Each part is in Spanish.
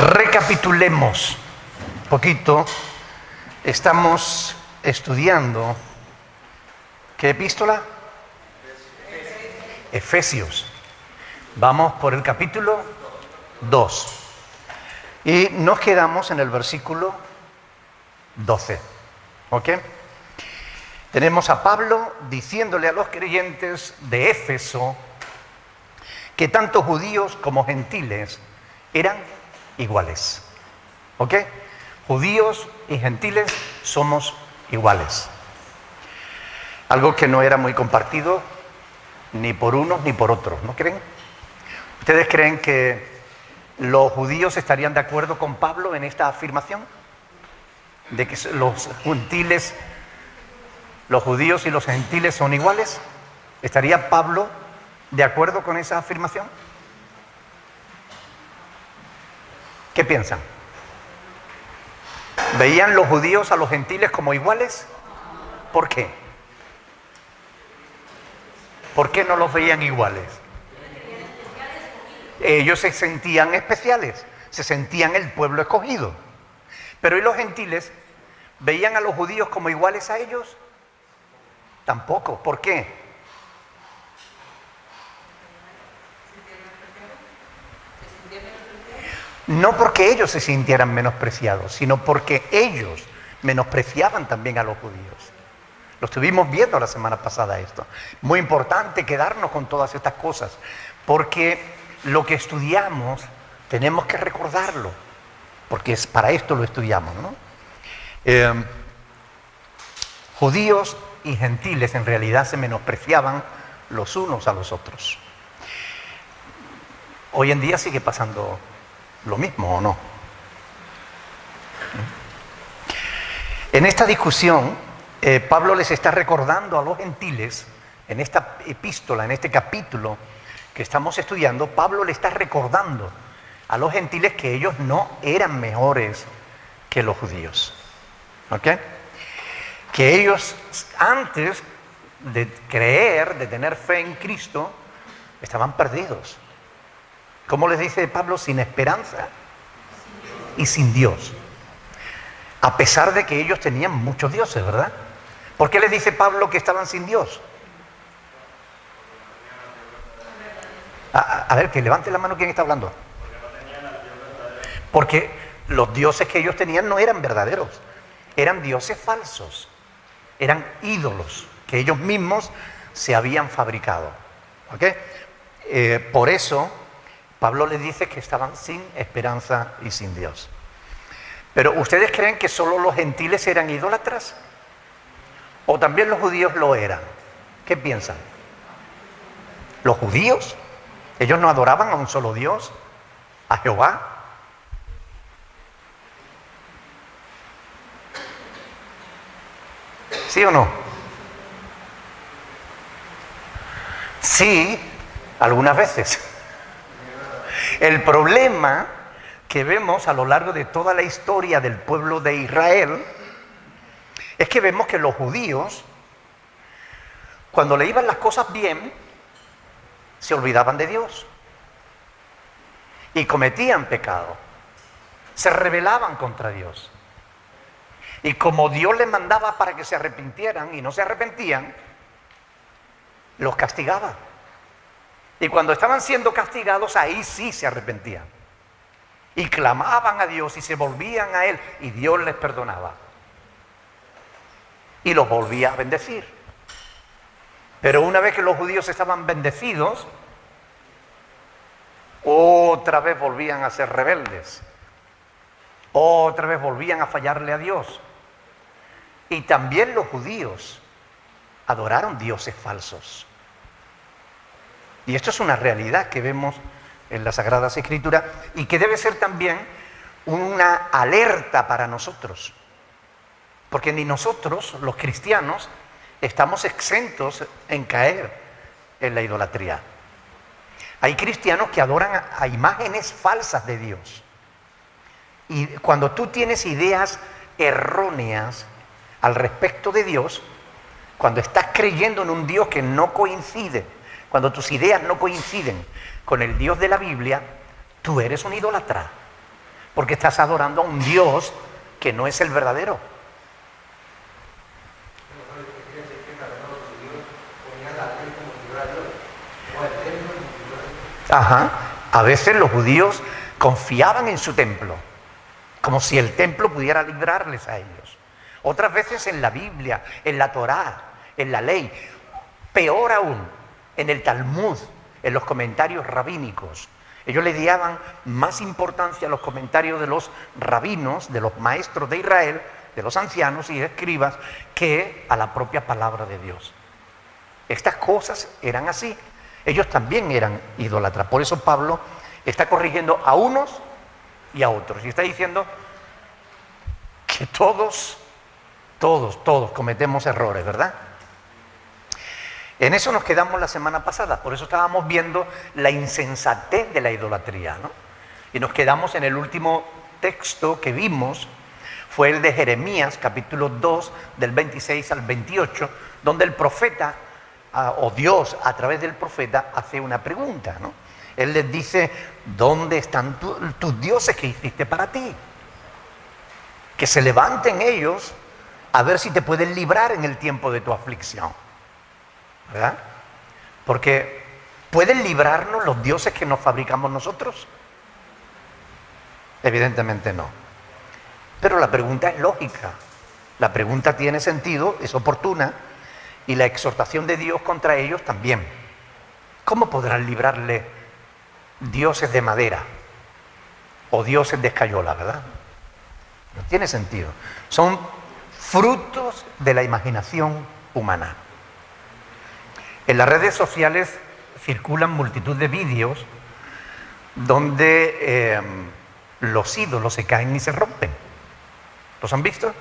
Recapitulemos un poquito. Estamos estudiando, ¿qué epístola? Efesios. Vamos por el capítulo 2. Y nos quedamos en el versículo 12. ¿Ok? Tenemos a Pablo diciéndole a los creyentes de Éfeso que tanto judíos como gentiles eran iguales. ¿Ok? Judíos y gentiles somos iguales. Algo que no era muy compartido ni por unos ni por otros, ¿no creen? ¿Ustedes creen que los judíos estarían de acuerdo con Pablo en esta afirmación? De que los judíos y los gentiles son iguales. ¿Estaría Pablo de acuerdo con esa afirmación? ¿Qué piensan? ¿Veían los judíos a los gentiles como iguales? ¿Por qué? ¿Por qué no los veían iguales? Ellos se sentían especiales, se sentían el pueblo escogido. Pero ¿y los gentiles? ¿Veían a los judíos como iguales a ellos? Tampoco. ¿Por qué? No porque ellos se sintieran menospreciados, sino porque ellos menospreciaban también a los judíos. Lo estuvimos viendo la semana pasada esto. Muy importante quedarnos con todas estas cosas, porque lo que estudiamos tenemos que recordarlo, porque es para esto lo estudiamos, ¿no? Judíos y gentiles en realidad se menospreciaban los unos a los otros. Hoy en día sigue pasando lo mismo, ¿o no? En esta discusión, Pablo les está recordando a los gentiles, en esta epístola, en este capítulo que estamos estudiando, Pablo le está recordando a los gentiles que ellos no eran mejores que los judíos. ¿Ok? Que ellos, antes de creer, de tener fe en Cristo, estaban perdidos. ¿Cómo les dice Pablo? Sin esperanza y sin Dios. A pesar de que ellos tenían muchos dioses, ¿verdad? ¿Por qué les dice Pablo que estaban sin Dios? A ver, que levante la mano quien está hablando. Porque los dioses que ellos tenían no eran verdaderos. Eran dioses falsos. Eran ídolos que ellos mismos se habían fabricado. ¿Ok? Por eso Pablo les dice que estaban sin esperanza y sin Dios. Pero ¿ustedes creen que solo los gentiles eran idólatras? ¿O también los judíos lo eran? ¿Qué piensan? ¿Los judíos? ¿Ellos no adoraban a un solo Dios? ¿A Jehová? ¿Sí o no? Sí, algunas veces. El problema que vemos a lo largo de toda la historia del pueblo de Israel es que vemos que los judíos, cuando le iban las cosas bien, se olvidaban de Dios y cometían pecado, se rebelaban contra Dios. Y como Dios les mandaba para que se arrepintieran y no se arrepentían, los castigaba. Y cuando estaban siendo castigados, ahí sí se arrepentían. Y clamaban a Dios y se volvían a Él y Dios les perdonaba. Y los volvía a bendecir. Pero una vez que los judíos estaban bendecidos, otra vez volvían a ser rebeldes. Otra vez volvían a fallarle a Dios. Y también los judíos adoraron dioses falsos. Y esto es una realidad que vemos en las Sagradas Escrituras y que debe ser también una alerta para nosotros. Porque ni nosotros, los cristianos, estamos exentos en caer en la idolatría. Hay cristianos que adoran a imágenes falsas de Dios. Y cuando tú tienes ideas erróneas al respecto de Dios, cuando estás creyendo en un Dios que no coincide, cuando tus ideas no coinciden con el Dios de la Biblia, tú eres un idólatra. porque estás adorando a un Dios que no es el verdadero. Ajá. A veces los judíos confiaban en su templo, como si el templo pudiera librarles a ellos. Otras veces en la Biblia, en la Torá, en la ley. Peor aún, en el Talmud, en los comentarios rabínicos. Ellos le daban más importancia a los comentarios de los rabinos, de los maestros de Israel, de los ancianos y escribas, que a la propia palabra de Dios. Estas cosas eran así. Ellos también eran idólatras. Por eso Pablo está corrigiendo a unos y a otros. Y está diciendo que todos cometemos errores, ¿verdad? En eso nos quedamos la semana pasada. Por eso estábamos viendo la insensatez de la idolatría, ¿no? Y nos quedamos en el último texto que vimos, fue el de Jeremías, capítulo 2, del 26 al 28, donde el profeta, o Dios a través del profeta, hace una pregunta, ¿no? Él les dice: ¿dónde están tus dioses que hiciste para ti? Que se levanten ellos a ver si te pueden librar en el tiempo de tu aflicción, ¿verdad? Porque ¿pueden librarnos los dioses que nos fabricamos nosotros? Evidentemente no. Pero la pregunta es lógica, la pregunta tiene sentido, es oportuna, y la exhortación de Dios contra ellos también. ¿Cómo podrán librarle dioses de madera o dioses de escayola, verdad? No tiene sentido. Son frutos de la imaginación humana. En las redes sociales circulan multitud de vídeos donde los ídolos se caen y se rompen. ¿Los han visto?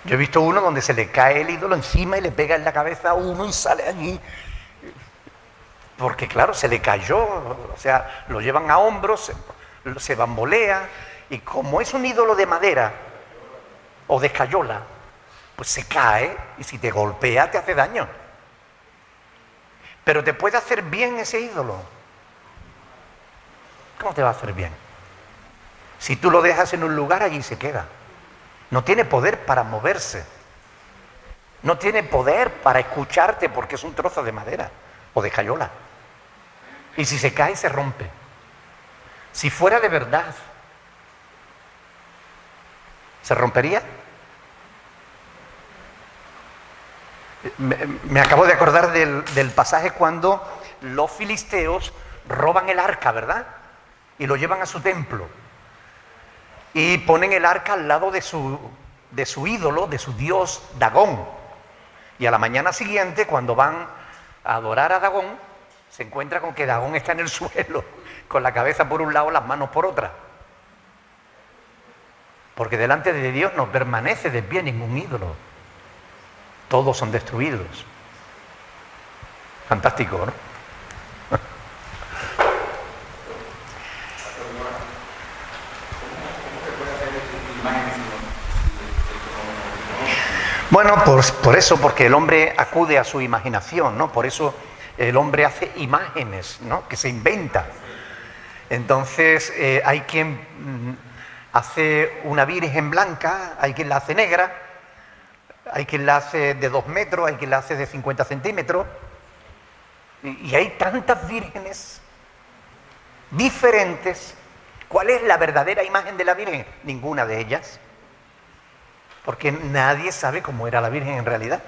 Yo he visto uno donde se le cae el ídolo encima y le pega en la cabeza a uno y sale allí. Porque claro, se le cayó, o sea, lo llevan a hombros, se bambolea, y como es un ídolo de madera o de escayola, pues se cae y si te golpea te hace daño. Pero te puede hacer bien ese ídolo. ¿Cómo te va a hacer bien? Si tú lo dejas en un lugar, allí se queda. No tiene poder para moverse. No tiene poder para escucharte porque es un trozo de madera o de escayola. Y si se cae, se rompe. Si fuera de verdad, ¿se rompería? Me acabo de acordar del pasaje cuando los filisteos roban el arca, ¿verdad? Y lo llevan a su templo. Y ponen el arca al lado de su ídolo, de su dios Dagón. Y a la mañana siguiente, cuando van a adorar a Dagón, se encuentra con que Dagón está en el suelo, con la cabeza por un lado, las manos por otra. Porque delante de Dios no permanece de pie ningún ídolo. Todos son destruidos. Fantástico, ¿no? Bueno, pues por eso, porque el hombre acude a su imaginación, ¿no? Por eso el hombre hace imágenes, ¿no? Que se inventa. Entonces hay quien hace una virgen blanca, hay quien la hace negra, hay quien la hace de 2 metros, hay quien la hace de 50 centímetros. Y hay tantas vírgenes diferentes. ¿Cuál es la verdadera imagen de la Virgen? Ninguna de ellas. Porque nadie sabe cómo era la Virgen en realidad.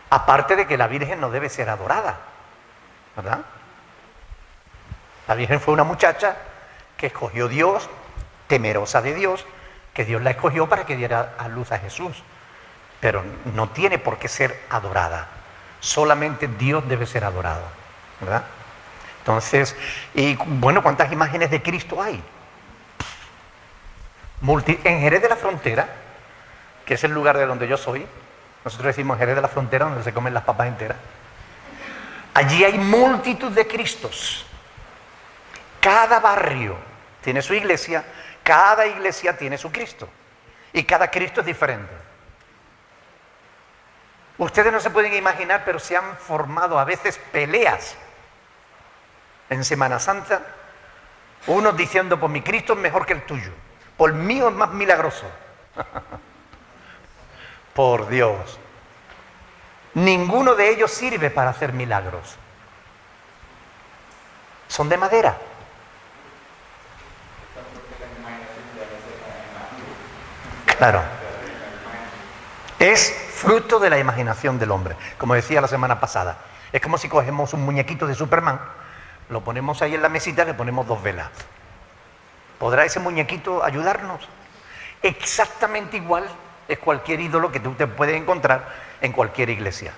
Aparte de que la Virgen no debe ser adorada, ¿verdad? La Virgen fue una muchacha que escogió Dios, temerosa de Dios, que Dios la escogió para que diera a luz a Jesús. Pero no tiene por qué ser adorada. Solamente Dios debe ser adorado, ¿verdad? Entonces, y bueno, ¿cuántas imágenes de Cristo hay? En Jerez de la Frontera, que es el lugar de donde yo soy, nosotros decimos Jerez de la Frontera, donde se comen las papas enteras. Allí hay multitud de Cristos. Cada barrio tiene su iglesia, cada iglesia tiene su Cristo. Y cada Cristo es diferente. Ustedes no se pueden imaginar, pero se han formado a veces peleas en Semana Santa Unos diciendo, pues mi Cristo es mejor que el tuyo, por el mío es más milagroso. Por Dios. Ninguno de ellos sirve para hacer milagros. Son de madera. Claro. Es fruto de la imaginación del hombre. Como decía la semana pasada. Es como si cogemos un muñequito de Superman, lo ponemos ahí en la mesita y le ponemos 2 velas. ¿Podrá ese muñequito ayudarnos? Exactamente igual es cualquier ídolo que tú te puedes encontrar en cualquier iglesia.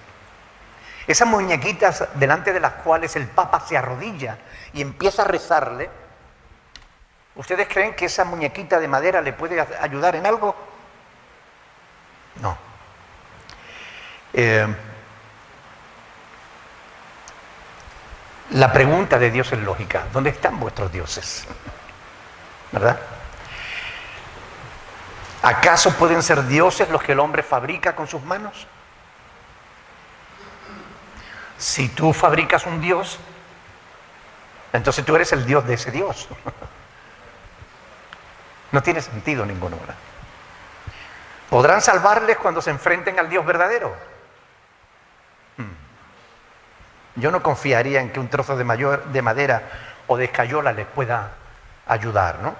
Esas muñequitas delante de las cuales el Papa se arrodilla y empieza a rezarle, ¿ustedes creen que esa muñequita de madera le puede ayudar en algo? No. La pregunta de Dios es lógica. ¿Dónde están vuestros dioses? ¿Verdad? ¿Acaso pueden ser dioses los que el hombre fabrica con sus manos? Si tú fabricas un dios, entonces tú eres el dios de ese dios. No tiene sentido ninguno, ¿verdad? ¿Podrán salvarles cuando se enfrenten al Dios verdadero? Yo no confiaría en que un trozo de madera o de escayola les pueda ayudar, ¿no?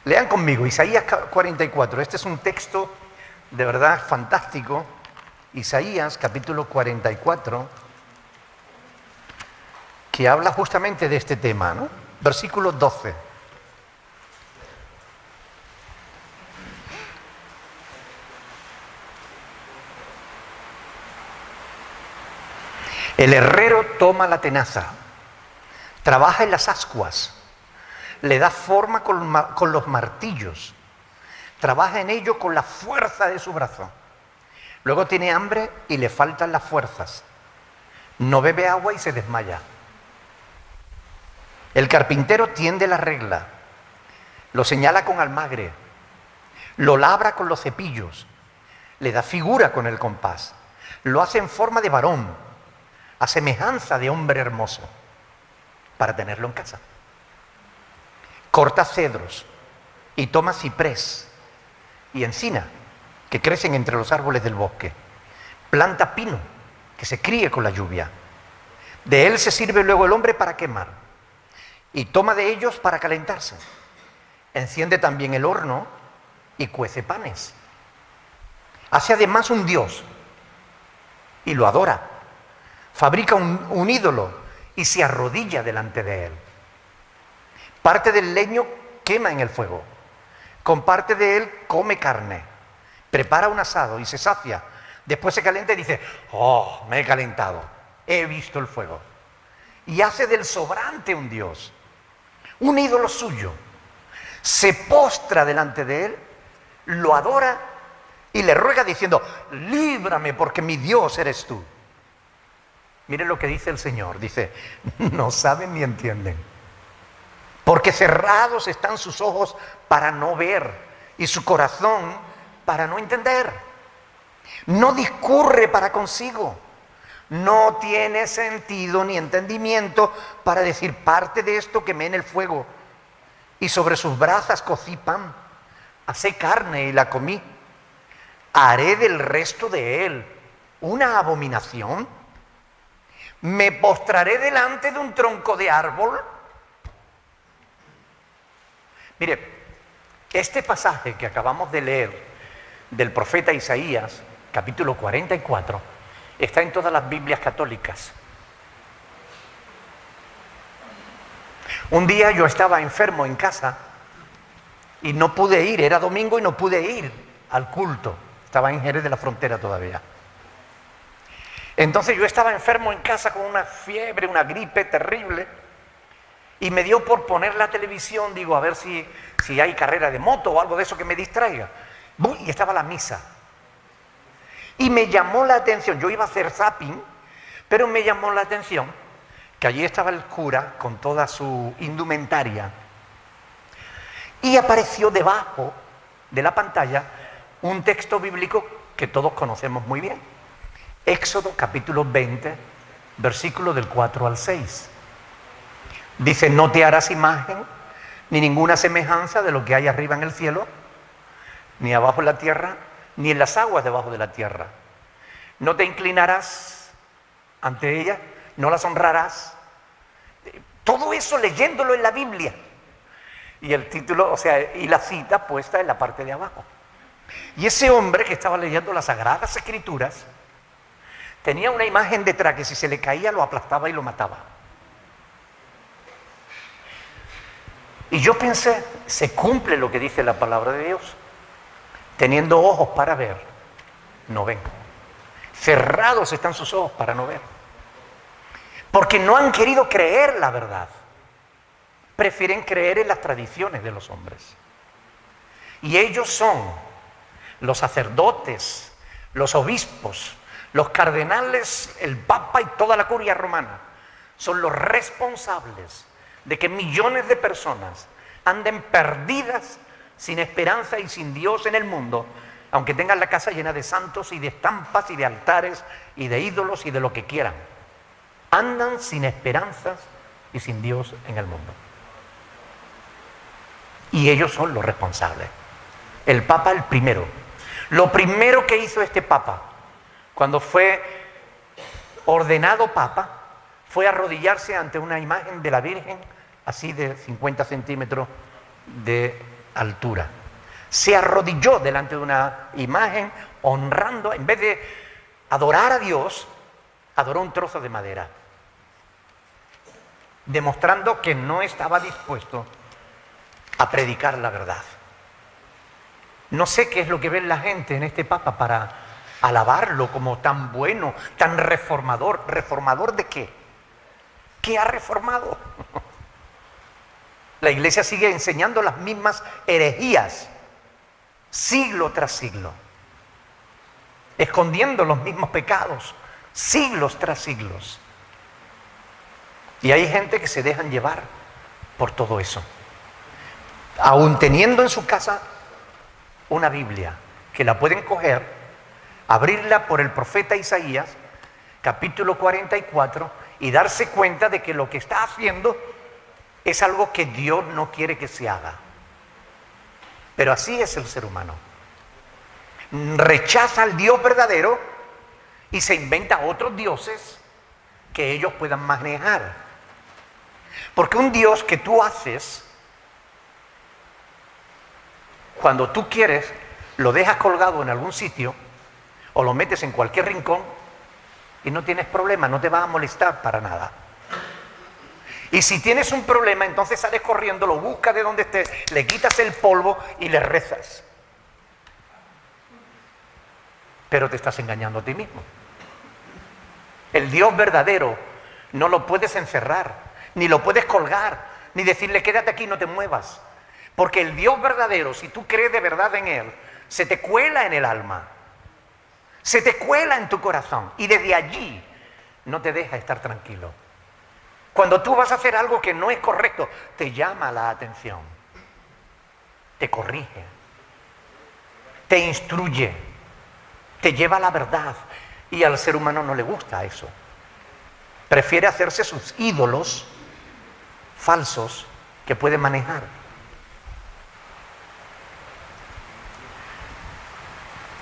Lean conmigo Isaías 44. Este es un texto de verdad fantástico. Isaías capítulo 44, que habla justamente de este tema, ¿no? Versículo 12. El herrero toma la tenaza, trabaja en las ascuas, le da forma con los martillos, trabaja en ello con la fuerza de su brazo. Luego tiene hambre y le faltan las fuerzas. No bebe agua y se desmaya. El carpintero tiende la regla, lo señala con almagre, lo labra con los cepillos, le da figura con el compás, lo hace en forma de varón, a semejanza de hombre hermoso, para tenerlo en casa. Corta cedros y toma ciprés y encina, que crecen entre los árboles del bosque. Planta pino, que se críe con la lluvia. De él se sirve luego el hombre para quemar, y toma de ellos para calentarse. Enciende también el horno y cuece panes. Hace además un dios y lo adora. Fabrica un ídolo y se arrodilla delante de él. Parte del leño quema en el fuego. Con parte de él come carne. Prepara un asado y se sacia. Después se calienta y dice, oh, me he calentado. He visto el fuego. Y hace del sobrante un dios, un ídolo suyo. Se postra delante de él, lo adora y le ruega diciendo, líbrame porque mi Dios eres tú. Miren lo que dice el Señor, dice, no saben ni entienden, porque cerrados están sus ojos para no ver y su corazón para no entender. No discurre para consigo, no tiene sentido ni entendimiento para decir parte de esto quemé en el fuego y sobre sus brasas cocí pan, asé carne y la comí. Haré del resto de él una abominación. ¿Me postraré delante de un tronco de árbol? Mire, este pasaje que acabamos de leer del profeta Isaías, capítulo 44, está en todas las Biblias católicas. Un día yo estaba enfermo en casa y no pude ir, era domingo y no pude ir al culto. Estaba en Jerez de la Frontera todavía. Entonces yo estaba enfermo en casa con una fiebre, una gripe terrible, y me dio por poner la televisión, digo, a ver si hay carrera de moto o algo de eso que me distraiga. Y estaba la misa. Y me llamó la atención, yo iba a hacer zapping, pero me llamó la atención que allí estaba el cura con toda su indumentaria, y apareció debajo de la pantalla un texto bíblico que todos conocemos muy bien. Éxodo capítulo 20, versículo del 4 al 6. Dice, no te harás imagen ni ninguna semejanza de lo que hay arriba en el cielo, ni abajo en la tierra, ni en las aguas debajo de la tierra. No te inclinarás ante ellas, no las honrarás. Todo eso leyéndolo en la Biblia. Y el título, o sea, y la cita puesta en la parte de abajo. Y ese hombre que estaba leyendo las Sagradas Escrituras tenía una imagen detrás que si se le caía lo aplastaba y lo mataba. Y yo pensé, se cumple lo que dice la palabra de Dios. Teniendo ojos para ver, no ven. Cerrados están sus ojos para no ver. Porque no han querido creer la verdad. Prefieren creer en las tradiciones de los hombres. Y ellos son los sacerdotes, los obispos, los cardenales, el papa y toda la curia romana. Son los responsables de que millones de personas anden perdidas, sin esperanza y sin Dios en el mundo, aunque tengan la casa llena de santos y de estampas y de altares y de ídolos y de lo que quieran. Andan sin esperanzas y sin Dios en el mundo. Y ellos son los responsables. El Papa el primero. Lo primero que hizo este Papa, cuando fue ordenado Papa, fue arrodillarse ante una imagen de la Virgen, así de 50 centímetros de altura. Se arrodilló delante de una imagen, honrando, en vez de adorar a Dios, adoró un trozo de madera, demostrando que no estaba dispuesto a predicar la verdad. No sé qué es lo que ve la gente en este Papa para alabarlo como tan bueno, tan reformador. ¿Reformador de qué? ¿Qué ha reformado? La Iglesia sigue enseñando las mismas herejías, siglo tras siglo, escondiendo los mismos pecados, siglos tras siglos. Y hay gente que se dejan llevar por todo eso. Aún teniendo en su casa una Biblia, que la pueden coger, abrirla por el profeta Isaías, capítulo 44, y darse cuenta de que lo que está haciendo es algo que Dios no quiere que se haga. Pero así es el ser humano. Rechaza al Dios verdadero y se inventa otros dioses que ellos puedan manejar. Porque un Dios que tú haces, cuando tú quieres, lo dejas colgado en algún sitio o lo metes en cualquier rincón y no tienes problema, no te va a molestar para nada. Y si tienes un problema, entonces sales corriendo, lo buscas de donde estés, le quitas el polvo y le rezas. Pero te estás engañando a ti mismo. El Dios verdadero no lo puedes encerrar, ni lo puedes colgar, ni decirle quédate aquí, no te muevas. Porque el Dios verdadero, si tú crees de verdad en Él, se te cuela en el alma, se te cuela en tu corazón y desde allí no te deja estar tranquilo. Cuando tú vas a hacer algo que no es correcto, te llama la atención, te corrige, te instruye, te lleva a la verdad. Y al ser humano no le gusta eso. Prefiere hacerse sus ídolos falsos que puede manejar.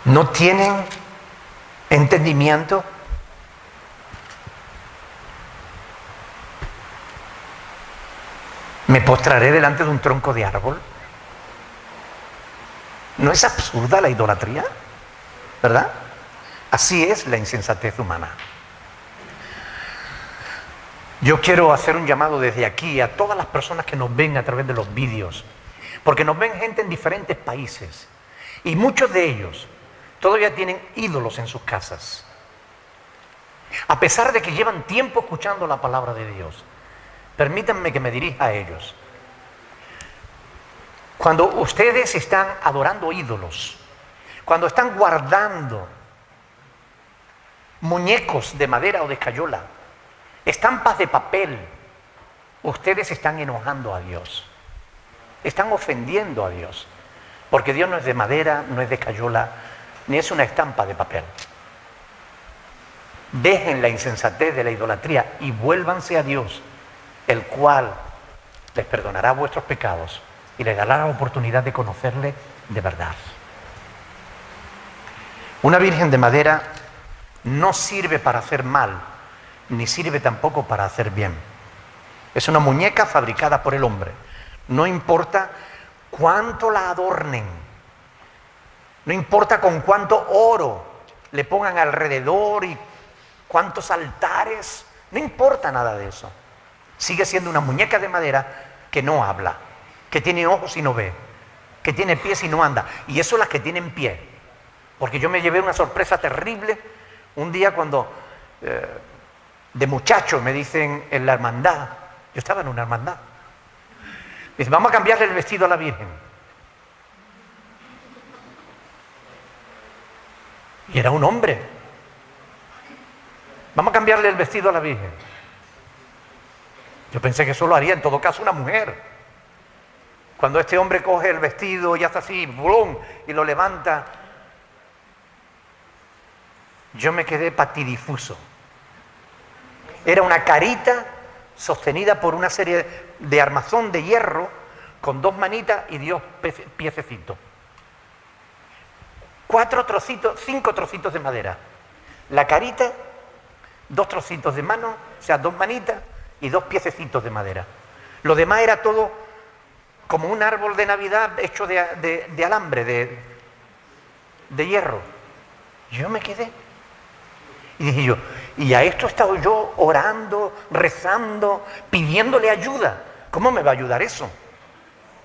No tienen entendimiento. ¿Me postraré delante de un tronco de árbol? ¿No es absurda la idolatría? ¿Verdad? Así es la insensatez humana. Yo quiero hacer un llamado desde aquí a todas las personas que nos ven a través de los vídeos, porque nos ven gente en diferentes países y muchos de ellos todavía tienen ídolos en sus casas, a pesar de que llevan tiempo escuchando la palabra de Dios. Permítanme que me dirija a ellos. Cuando ustedes están adorando ídolos, cuando están guardando muñecos de madera o de escayola, estampas de papel, ustedes están enojando a Dios, están ofendiendo a Dios, porque Dios no es de madera, no es de escayola, ni es una estampa de papel. Dejen la insensatez de la idolatría y vuélvanse a Dios, el cual les perdonará vuestros pecados y les dará la oportunidad de conocerle de verdad. Una virgen de madera no sirve para hacer mal, ni sirve tampoco para hacer bien. Es una muñeca fabricada por el hombre. No importa cuánto la adornen, no importa con cuánto oro le pongan alrededor y cuántos altares, no importa nada de eso. Sigue siendo una muñeca de madera que no habla, que tiene ojos y no ve, que tiene pies y no anda. Y eso las que tienen pie. Porque yo me llevé una sorpresa terrible un día cuando de muchacho me dicen en la hermandad, yo estaba en una hermandad, me dicen, vamos a cambiarle el vestido a la Virgen. Y era un hombre. Vamos a cambiarle el vestido a la Virgen. Yo pensé que eso lo haría en todo caso una mujer. Cuando este hombre coge el vestido y hace así, ¡blum!, y lo levanta, yo me quedé patidifuso. Era una carita sostenida por una serie de armazón de hierro con dos manitas y 2 piececitos. 5 trocitos de madera. La carita, 2 trocitos de mano, o sea, 2 manitas y 2 piececitos de madera. Lo demás era todo como un árbol de Navidad hecho de alambre, de hierro. Yo me quedé. Y dije yo, y a esto he estado yo orando, rezando, pidiéndole ayuda. ¿Cómo me va a ayudar eso?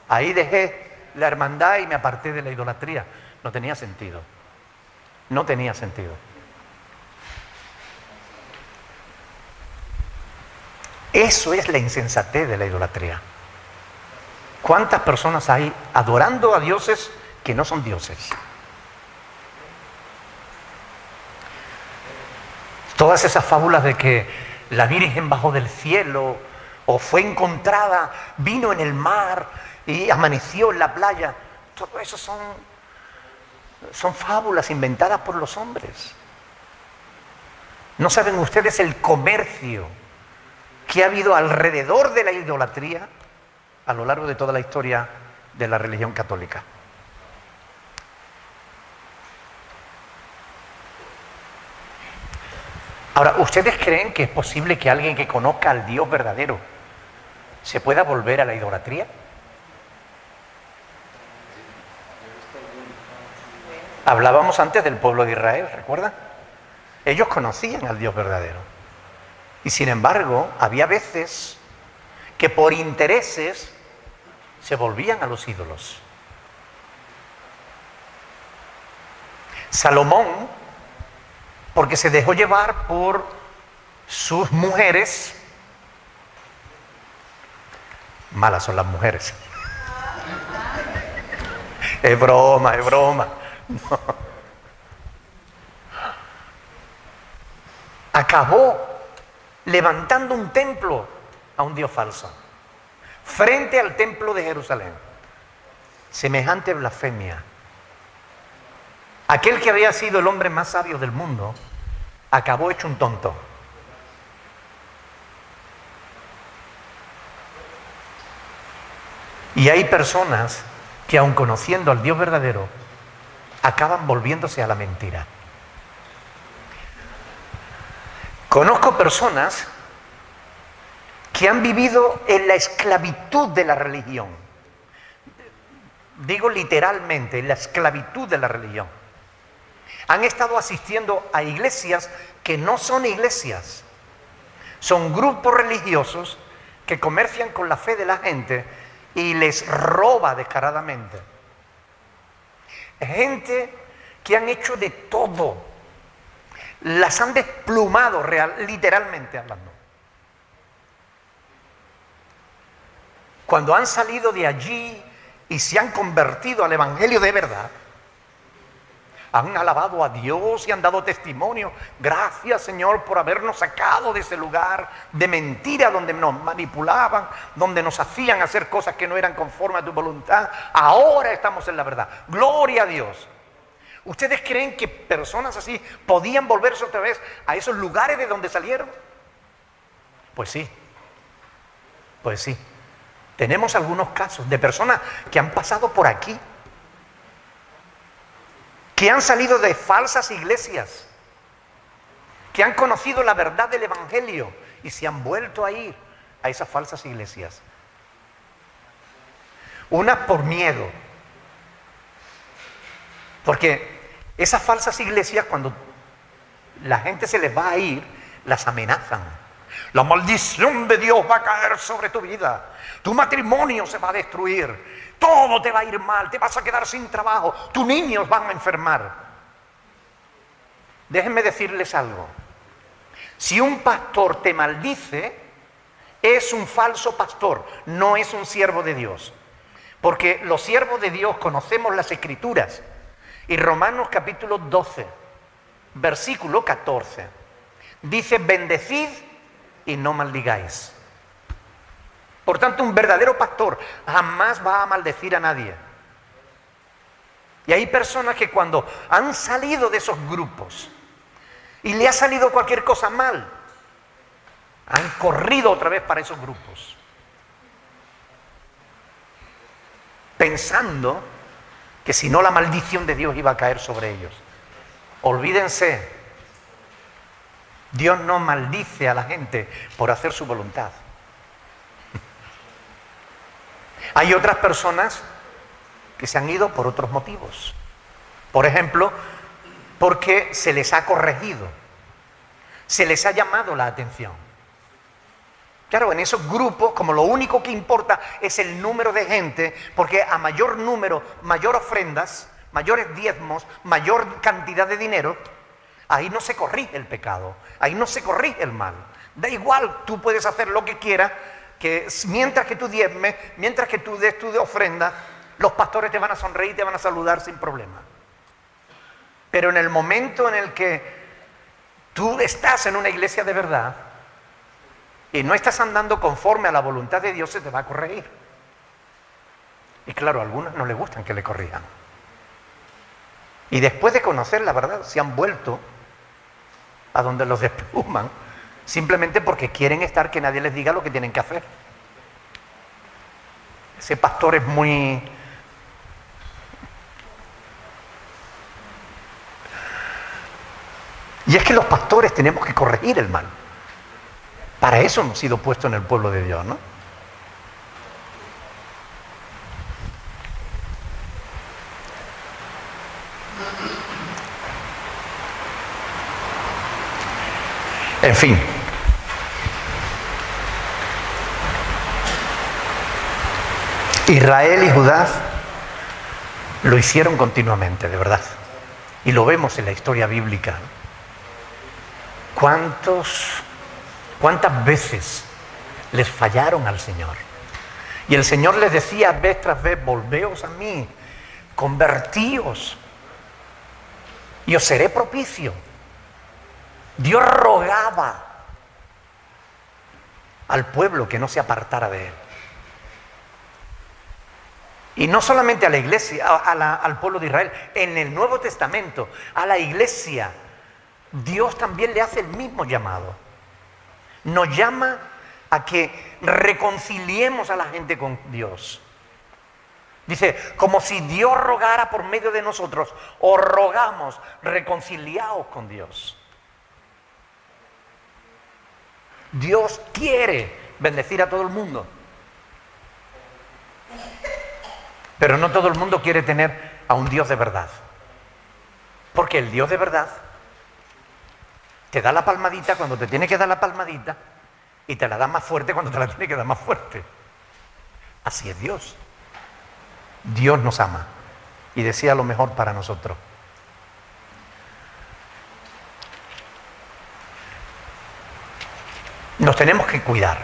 Ahí dejé la hermandad y me aparté de la idolatría. No tenía sentido. No tenía sentido. Eso es la insensatez de la idolatría. ¿Cuántas personas hay adorando a dioses que no son dioses? Todas esas fábulas de que la Virgen bajó del cielo o fue encontrada, vino en el mar y amaneció en la playa, todo eso son fábulas inventadas por los hombres. ¿No saben ustedes el comercio que ha habido alrededor de la idolatría a lo largo de toda la historia de la religión católica? Ahora, ¿ustedes creen que es posible que alguien que conozca al Dios verdadero se pueda volver a la idolatría? Hablábamos antes del pueblo de Israel, ¿recuerdan? Ellos conocían al Dios verdadero. Y sin embargo, había veces que por intereses se volvían a los ídolos. Salomón, porque se dejó llevar por sus mujeres. Malas son las mujeres. Es broma, es broma. No. Acabó levantando un templo a un Dios falso frente al templo de Jerusalén. Semejante blasfemia. Aquel que había sido el hombre más sabio del mundo acabó hecho un tonto. Y hay personas que, aun conociendo al Dios verdadero, acaban volviéndose a la mentira. Conozco personas que han vivido en la esclavitud de la religión. Digo literalmente, en la esclavitud de la religión. Han estado asistiendo a iglesias que no son iglesias. Son grupos religiosos que comercian con la fe de la gente y les roba descaradamente. Gente que han hecho de todo. Las han desplumado literalmente hablando. Cuando han salido de allí y se han convertido al evangelio de verdad, han alabado a Dios y han dado testimonio. Gracias, Señor, por habernos sacado de ese lugar de mentira donde nos manipulaban, donde nos hacían hacer cosas que no eran conforme a tu voluntad. Ahora estamos en la verdad. Gloria a Dios. ¿Ustedes creen que personas así podían volverse otra vez a esos lugares de donde salieron? Pues sí. Pues sí. Tenemos algunos casos de personas que han pasado por aquí, que han salido de falsas iglesias, que han conocido la verdad del Evangelio y se han vuelto a ir a esas falsas iglesias. Unas por miedo, porque esas falsas iglesias, cuando la gente se les va a ir, las amenazan. La maldición de Dios va a caer sobre tu vida. Tu matrimonio se va a destruir. Todo te va a ir mal. Te vas a quedar sin trabajo. Tus niños van a enfermar. Déjenme decirles algo. Si un pastor te maldice, es un falso pastor, no es un siervo de Dios. Porque los siervos de Dios conocemos las Escrituras. Y Romanos capítulo 12, versículo 14, dice: bendecid y no maldigáis. Por tanto, un verdadero pastor jamás va a maldecir a nadie. Y hay personas que cuando han salido de esos grupos y le ha salido cualquier cosa mal, han corrido otra vez para esos grupos, pensando que si no la maldición de Dios iba a caer sobre ellos. Olvídense, Dios no maldice a la gente por hacer su voluntad. Hay otras personas que se han ido por otros motivos. Por ejemplo, porque se les ha corregido, se les ha llamado la atención. Claro, en esos grupos, como lo único que importa es el número de gente, porque a mayor número, mayor ofrendas, mayores diezmos, mayor cantidad de dinero, ahí no se corrige el pecado, ahí no se corrige el mal. Da igual, tú puedes hacer lo que quieras, que mientras que tú diezmes, mientras que tú des tu ofrenda, los pastores te van a sonreír y te van a saludar sin problema. Pero en el momento en el que tú estás en una iglesia de verdad y no estás andando conforme a la voluntad de Dios, se te va a corregir. Y claro, a algunos no les gustan que le corrijan. Y después de conocer la verdad, se han vuelto a donde los despluman, simplemente porque quieren estar, que nadie les diga lo que tienen que hacer. Ese pastor es muy... Y es que los pastores tenemos que corregir el mal. Para eso hemos sido puestos en el pueblo de Dios, ¿no? En fin. Israel y Judá lo hicieron continuamente, de verdad. Y lo vemos en la historia bíblica. ¿Cuántas veces les fallaron al Señor? Y el Señor les decía vez tras vez: volveos a mí, convertíos, y os seré propicio. Dios rogaba al pueblo que no se apartara de Él. Y no solamente a la iglesia, al pueblo de Israel, en el Nuevo Testamento, a la iglesia, Dios también le hace el mismo llamado. Nos llama a que reconciliemos a la gente con Dios. Dice, como si Dios rogara por medio de nosotros, os rogamos, reconciliaos con Dios. Dios quiere bendecir a todo el mundo, pero no todo el mundo quiere tener a un Dios de verdad. Porque el Dios de verdad te da la palmadita cuando te tiene que dar la palmadita y te la da más fuerte cuando te la tiene que dar más fuerte. Así es Dios. Dios nos ama y desea lo mejor para nosotros. Nos tenemos que cuidar,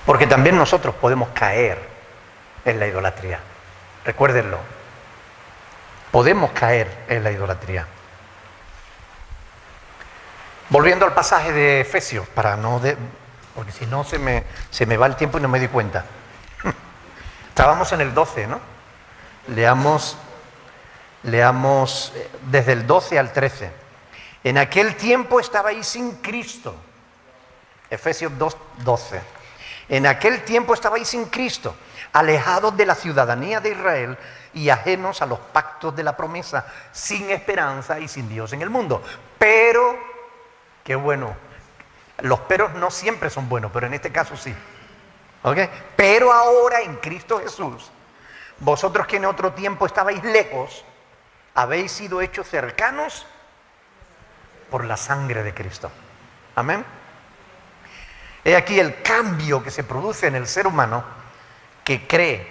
porque también nosotros podemos caer en la idolatría. Recuérdenlo, podemos caer en la idolatría. Volviendo al pasaje de Efesios, porque si no se me va el tiempo y no me doy cuenta. Estábamos en el 12, ¿no? Leamos desde el 12 al 13. En aquel tiempo estabais sin Cristo. Efesios 2:12. En aquel tiempo estabais sin Cristo, alejados de la ciudadanía de Israel y ajenos a los pactos de la promesa, sin esperanza y sin Dios en el mundo. Pero, qué bueno, los peros no siempre son buenos, pero en este caso sí. ¿Ok? Pero ahora en Cristo Jesús, vosotros que en otro tiempo estabais lejos, habéis sido hechos cercanos por la sangre de Cristo. Amén. He aquí el cambio que se produce en el ser humano que cree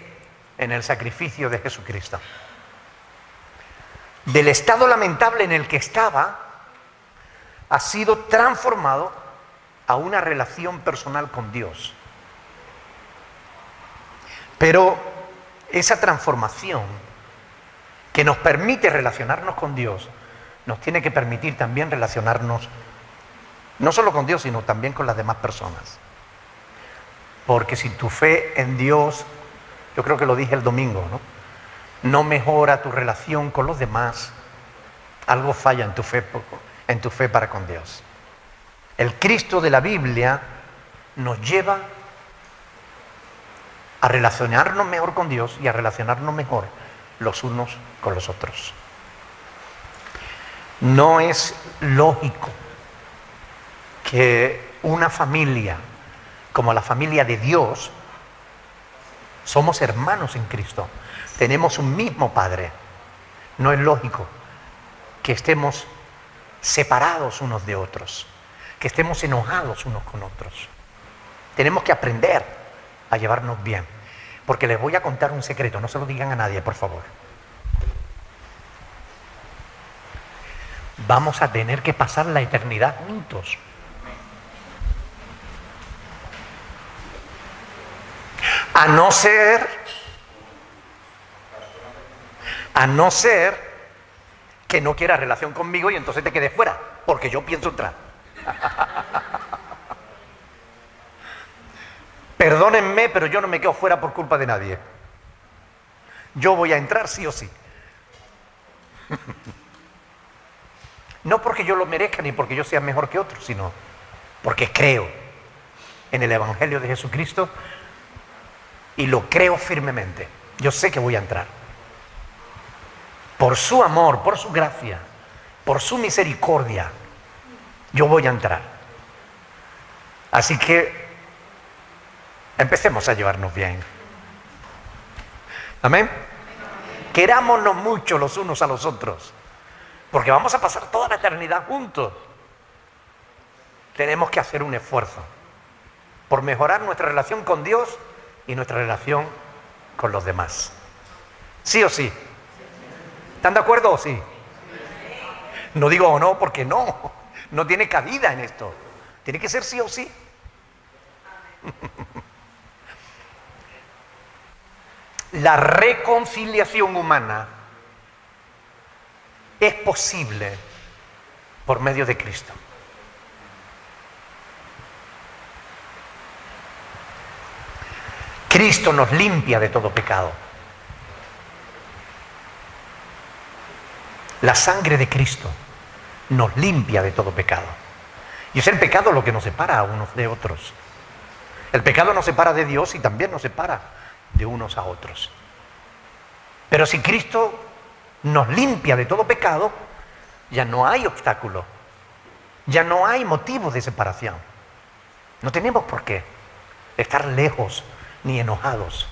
en el sacrificio de Jesucristo. Del estado lamentable en el que estaba, ha sido transformado a una relación personal con Dios. Pero esa transformación que nos permite relacionarnos con Dios, nos tiene que permitir también relacionarnos no solo con Dios, sino también con las demás personas. Porque si tu fe en Dios, yo creo que lo dije el domingo, no mejora tu relación con los demás, algo falla en tu fe para con Dios. El Cristo de la Biblia nos lleva a relacionarnos mejor con Dios y a relacionarnos mejor los unos con los otros. No es lógico que una familia como la familia de Dios, somos hermanos en Cristo, tenemos un mismo Padre. No es lógico que estemos separados unos de otros, que estemos enojados unos con otros. Tenemos que aprender a llevarnos bien, porque les voy a contar un secreto, no se lo digan a nadie, por favor. Vamos a tener que pasar la eternidad juntos. A no ser que no quieras relación conmigo y entonces te quedes fuera, porque yo pienso entrar. Perdónenme, pero yo no me quedo fuera por culpa de nadie. Yo voy a entrar sí o sí. No porque yo lo merezca ni porque yo sea mejor que otros, sino porque creo en el Evangelio de Jesucristo y lo creo firmemente. Yo sé que voy a entrar. Por su amor, por su gracia, por su misericordia, yo voy a entrar. Así que empecemos a llevarnos bien. Amén. Querámonos mucho los unos a los otros, porque vamos a pasar toda la eternidad juntos. Tenemos que hacer un esfuerzo por mejorar nuestra relación con Dios y nuestra relación con los demás. ¿Sí o sí? ¿Están de acuerdo o sí? No digo o no, porque no tiene cabida en esto. Tiene que ser sí o sí. La reconciliación humana es posible por medio de Cristo. Cristo nos limpia de todo pecado. La sangre de Cristo nos limpia de todo pecado. Y es el pecado lo que nos separa a unos de otros. El pecado nos separa de Dios y también nos separa de unos a otros. Pero si Cristo nos limpia de todo pecado, ya no hay obstáculo, ya no hay motivo de separación. No tenemos por qué estar lejos ni enojados.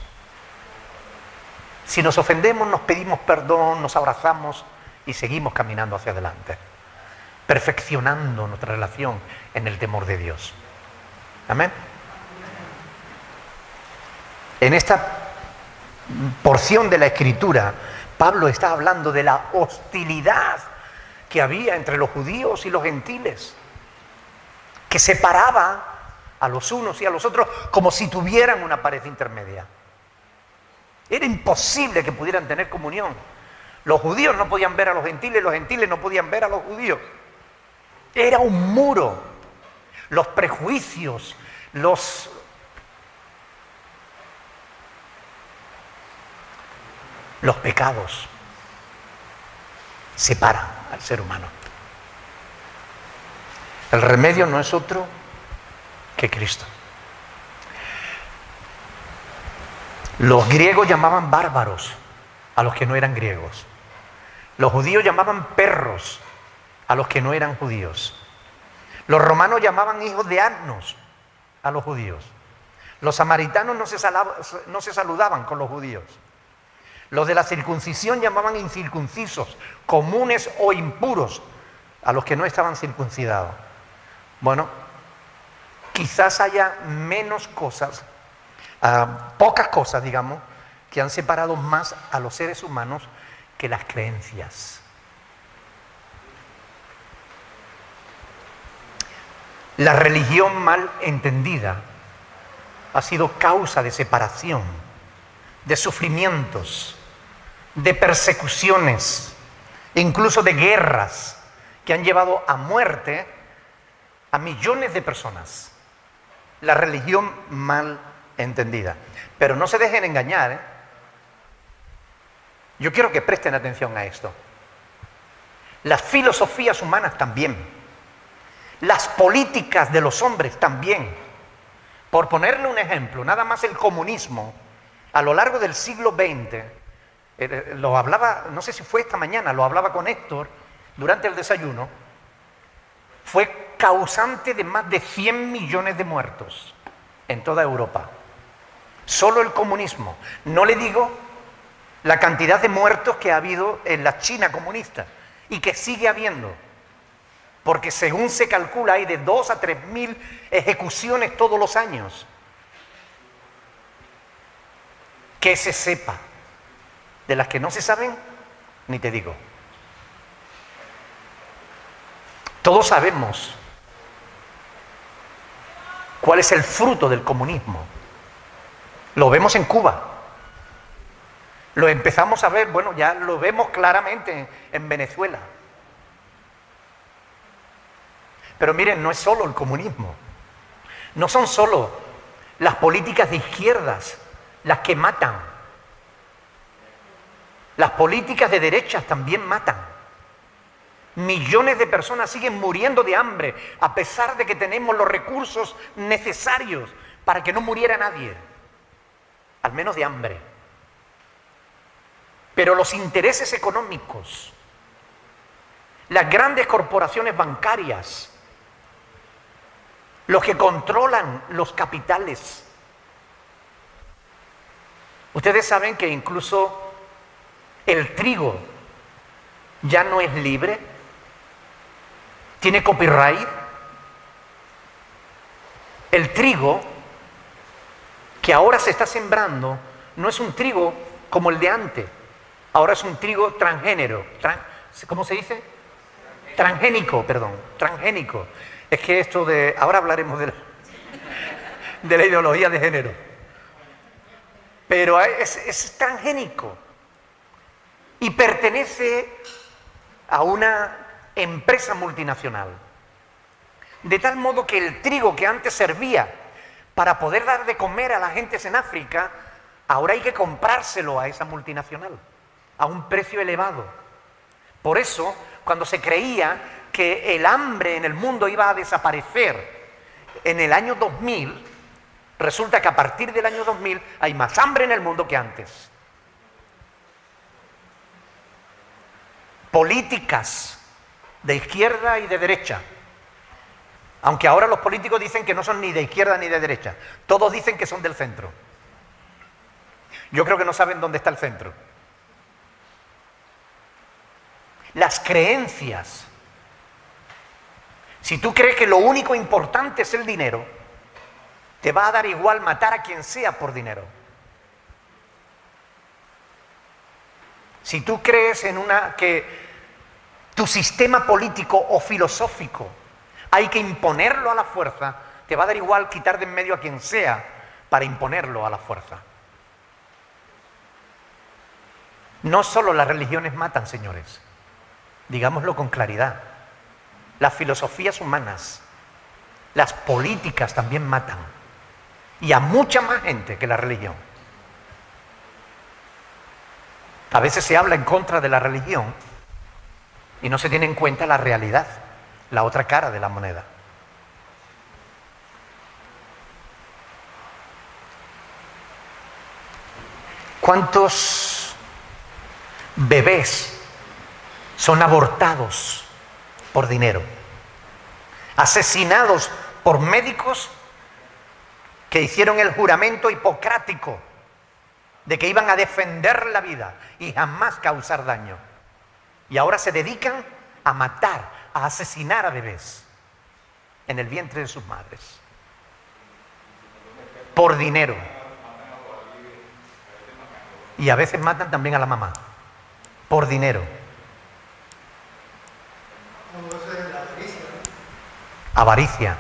Si nos ofendemos, nos pedimos perdón, nos abrazamos y seguimos caminando hacia adelante, perfeccionando nuestra relación en el temor de Dios. Amén. En esta porción de la Escritura, Pablo está hablando de la hostilidad que había entre los judíos y los gentiles, que separaba a los unos y a los otros como si tuvieran una pared intermedia. Era imposible que pudieran tener comunión. Los judíos no podían ver a los gentiles no podían ver a los judíos. Era un muro. Los prejuicios, los pecados separan al ser humano. El remedio no es otro que Cristo. Los griegos llamaban bárbaros a los que no eran griegos. Los judíos llamaban perros a los que no eran judíos. Los romanos llamaban hijos de asnos a los judíos. Los samaritanos no se saludaban con los judíos. Los de la circuncisión llamaban incircuncisos, comunes o impuros a los que no estaban circuncidados. Bueno, quizás haya menos cosas, pocas cosas, digamos, que han separado más a los seres humanos que las creencias. La religión mal entendida ha sido causa de separación, de sufrimientos, de persecuciones, incluso de guerras que han llevado a muerte a millones de personas. La religión mal entendida. Pero no se dejen engañar, ¿eh? Yo quiero que presten atención a esto. Las filosofías humanas también. Las políticas de los hombres también. Por ponerle un ejemplo, nada más el comunismo, a lo largo del siglo XX, lo hablaba, no sé si fue esta mañana, lo hablaba con Héctor durante el desayuno, fue causante de más de 100 millones de muertos en toda Europa. Solo el comunismo. No le digo la cantidad de muertos que ha habido en la China comunista y que sigue habiendo. Porque según se calcula hay de 2 a 3 mil ejecuciones todos los años. Que se sepa. De las que no se saben, ni te digo. Todos sabemos cuál es el fruto del comunismo. Lo vemos en Cuba. Lo empezamos a ver, bueno, ya lo vemos claramente en Venezuela. Pero miren, no es solo el comunismo. No son solo las políticas de izquierdas las que matan. Las políticas de derechas también matan. Millones de personas siguen muriendo de hambre a pesar de que tenemos los recursos necesarios para que no muriera nadie, al menos de hambre. Pero los intereses económicos, las grandes corporaciones bancarias, los que controlan los capitales. Ustedes saben que incluso el trigo ya no es libre, tiene copyright. El trigo que ahora se está sembrando no es un trigo como el de antes, ahora es un trigo transgénero, ¿cómo se dice? Transgénico, perdón, transgénico. Es que esto de, ahora hablaremos de la ideología de género, pero es transgénico. Y pertenece a una empresa multinacional. De tal modo que el trigo que antes servía para poder dar de comer a las gentes en África, ahora hay que comprárselo a esa multinacional, a un precio elevado. Por eso, cuando se creía que el hambre en el mundo iba a desaparecer en el año 2000, resulta que a partir del año 2000 hay más hambre en el mundo que antes. Políticas de izquierda y de derecha, aunque ahora los políticos dicen que no son ni de izquierda ni de derecha, todos dicen que son del centro. Yo creo que no saben dónde está el centro. Las creencias. Si tú crees que lo único importante es el dinero, te va a dar igual matar a quien sea por dinero. Si tú crees en que tu sistema político o filosófico hay que imponerlo a la fuerza, te va a dar igual quitar de en medio a quien sea para imponerlo a la fuerza. No solo las religiones matan, señores, digámoslo con claridad. Las filosofías humanas, las políticas también matan, y a mucha más gente que la religión. A veces se habla en contra de la religión y no se tiene en cuenta la realidad, la otra cara de la moneda. ¿Cuántos bebés son abortados por dinero? Asesinados por médicos que hicieron el juramento hipocrático de que iban a defender la vida y jamás causar daño. Y ahora se dedican a matar, a asesinar a bebés en el vientre de sus madres. Por dinero. Y a veces matan también a la mamá. Por dinero. Avaricia,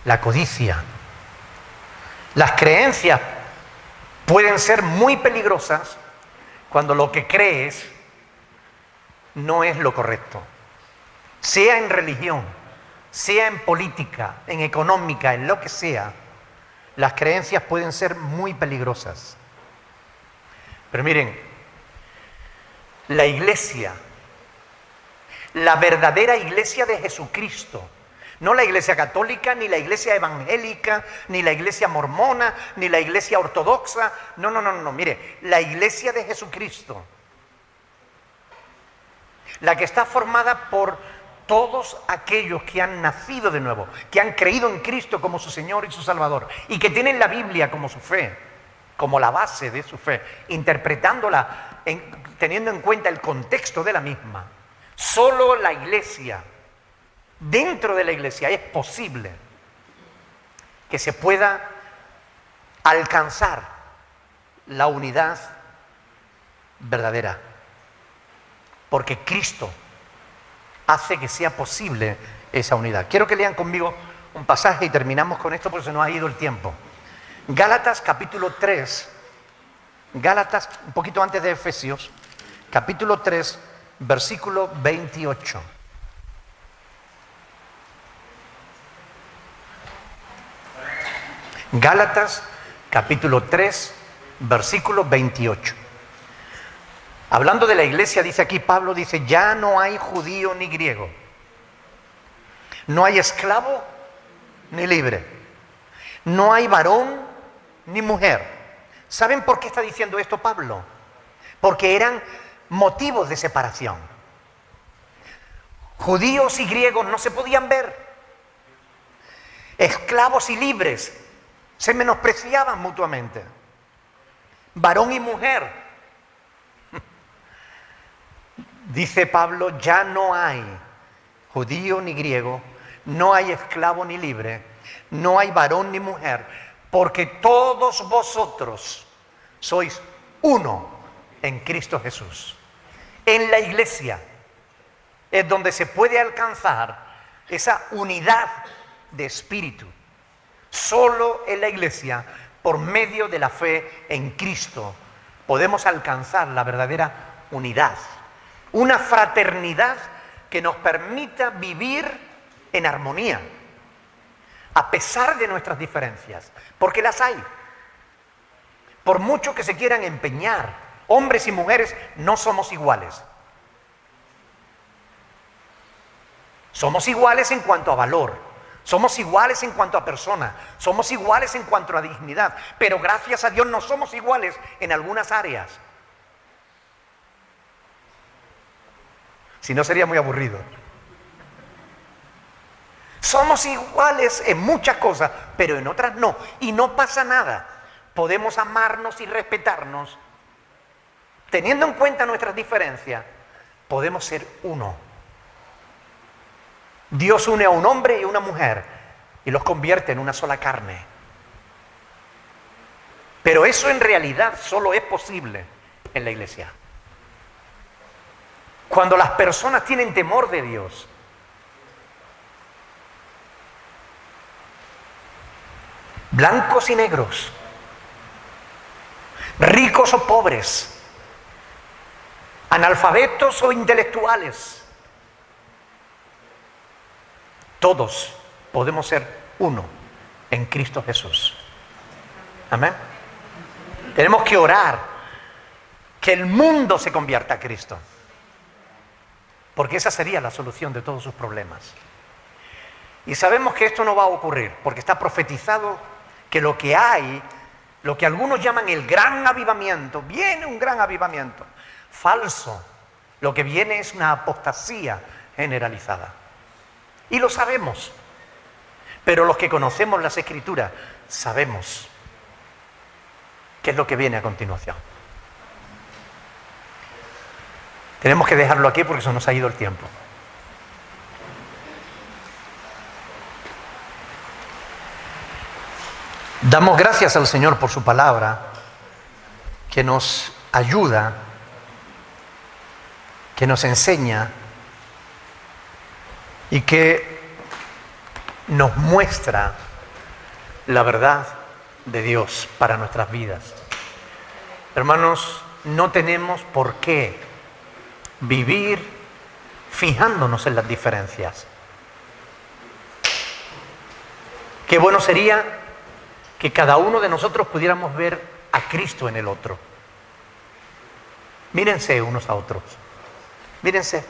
la codicia. Las creencias pueden ser muy peligrosas cuando lo que crees no es lo correcto. Sea en religión, sea en política, en económica, en lo que sea, las creencias pueden ser muy peligrosas. Pero miren, la iglesia, la verdadera iglesia de Jesucristo, no la iglesia católica, ni la iglesia evangélica, ni la iglesia mormona, ni la iglesia ortodoxa. No, mire, la iglesia de Jesucristo, la que está formada por todos aquellos que han nacido de nuevo, que han creído en Cristo como su Señor y su Salvador, y que tienen la Biblia como su fe, como la base de su fe, interpretándola, teniendo en cuenta el contexto de la misma. Solo la iglesia, dentro de la iglesia, es posible que se pueda alcanzar la unidad verdadera, porque Cristo hace que sea posible esa unidad. Quiero que lean conmigo un pasaje y terminamos con esto porque se nos ha ido el tiempo. Gálatas capítulo 3, Gálatas, un poquito antes de Efesios, capítulo 3, versículo 28. Gálatas capítulo 3, versículo 28. Hablando de la iglesia, dice aquí Pablo, dice, ya no hay judío ni griego, no hay esclavo ni libre, no hay varón ni mujer. ¿Saben por qué está diciendo esto Pablo? Porque eran motivos de separación. Judíos y griegos no se podían ver. Esclavos y libres se menospreciaban mutuamente. Varón y mujer. Dice Pablo, ya no hay judío ni griego, no hay esclavo ni libre, no hay varón ni mujer, porque todos vosotros sois uno en Cristo Jesús. En la iglesia es donde se puede alcanzar esa unidad de espíritu. Solo en la iglesia, por medio de la fe en Cristo, podemos alcanzar la verdadera unidad. Una fraternidad que nos permita vivir en armonía, a pesar de nuestras diferencias, porque las hay. Por mucho que se quieran empeñar, hombres y mujeres no somos iguales. Somos iguales en cuanto a valor, somos iguales en cuanto a persona, somos iguales en cuanto a dignidad, pero gracias a Dios no somos iguales en algunas áreas. Si no, sería muy aburrido. Somos iguales en muchas cosas, pero en otras no. Y no pasa nada. Podemos amarnos y respetarnos. Teniendo en cuenta nuestras diferencias, podemos ser uno. Dios une a un hombre y una mujer y los convierte en una sola carne. Pero eso en realidad solo es posible en la iglesia. Cuando las personas tienen temor de Dios, blancos y negros, ricos o pobres, analfabetos o intelectuales, todos podemos ser uno en Cristo Jesús. Amén. Tenemos que orar que el mundo se convierta a Cristo, porque esa sería la solución de todos sus problemas. Y sabemos que esto no va a ocurrir, porque está profetizado que lo que hay, lo que algunos llaman el gran avivamiento, viene un gran avivamiento. Falso. Lo que viene es una apostasía generalizada. Y lo sabemos. Pero los que conocemos las Escrituras sabemos qué es lo que viene a continuación. Tenemos que dejarlo aquí porque se nos ha ido el tiempo. Damos gracias al Señor por su palabra, que nos ayuda, que nos enseña y que nos muestra la verdad de Dios para nuestras vidas. Hermanos, no tenemos por qué vivir fijándonos en las diferencias. Qué bueno sería que cada uno de nosotros pudiéramos ver a Cristo en el otro. Mírense unos a otros. Mírense.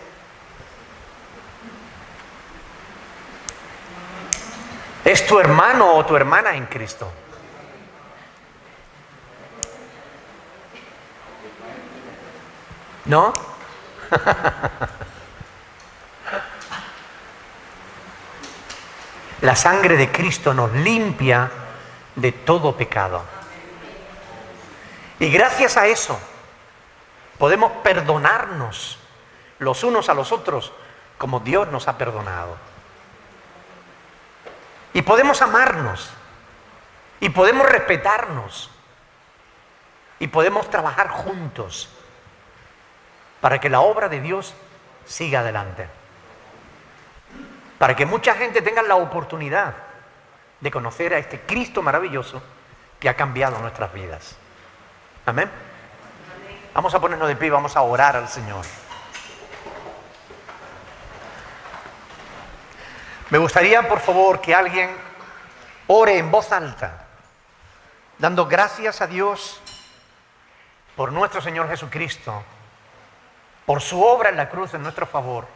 ¿Es tu hermano o tu hermana en Cristo? ¿No? La sangre de Cristo nos limpia de todo pecado. Y gracias a eso podemos perdonarnos los unos a los otros como Dios nos ha perdonado. Y podemos amarnos. Y podemos respetarnos. Y podemos trabajar juntos para que la obra de Dios siga adelante. Para que mucha gente tenga la oportunidad de conocer a este Cristo maravilloso que ha cambiado nuestras vidas. Amén. Vamos a ponernos de pie y vamos a orar al Señor. Me gustaría, por favor, que alguien ore en voz alta, dando gracias a Dios por nuestro Señor Jesucristo, por su obra en la cruz en nuestro favor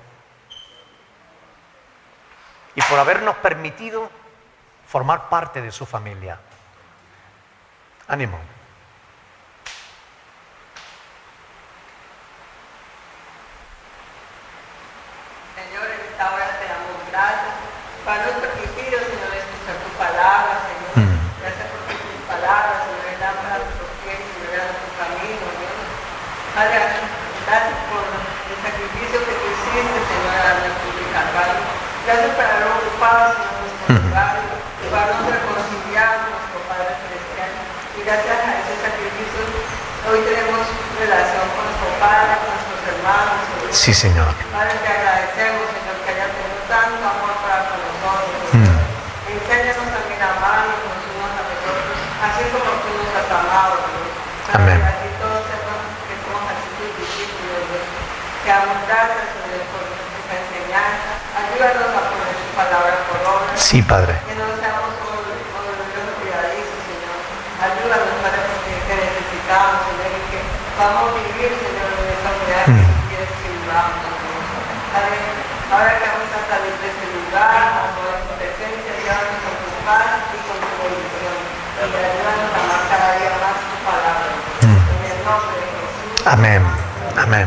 y por habernos permitido formar parte de su familia. Ánimo. Señor, en esta hora te damos gracias por habernos permitido, Señor, escuchar tu palabra, Señor. Gracias por tus palabras, Señor, es lámpara a nuestros pies, Señor, a nuestro camino, Dios. Padre, gracias por el sacrificio que tú hiciste, Señor, a la cruz de Calvario. Gracias por haber ocupado, Señor, nuestro lugar, por habernos reconciliado con nuestro Padre Celestial. Y gracias a ese sacrificio, hoy tenemos relación con nuestro Padre, con nuestros hermanos, Señor. Sí, Señor. Padre, te agradecemos, Señor, que hayas tenido tanto amor para con nosotros, Señor. Enséñanos también a amarnos los unos a los otros, así como tú nos has amado, Señor. Amén. Para que así todos sepan que somos así tus discípulos, Dios. Te damos gracias, Señor, por esta enseñanza. Ayúdanos a poner tu palabra por obra. Sí, Padre. Que no seamos orgullosos cuidadizos, Señor. Ayúdanos, Padre, porque te necesitamos, Señor, y que podamos vivir, Señor, en esta unidad que tú quieres que vivamos, Señor. Padre, ahora que vamos a salir de este lugar, a toda tu presencia, llévanos con tu paz y con tu bendición. Y ayúdanos a amar cada día más tu palabra. En el nombre de Jesús. Amén. Amén.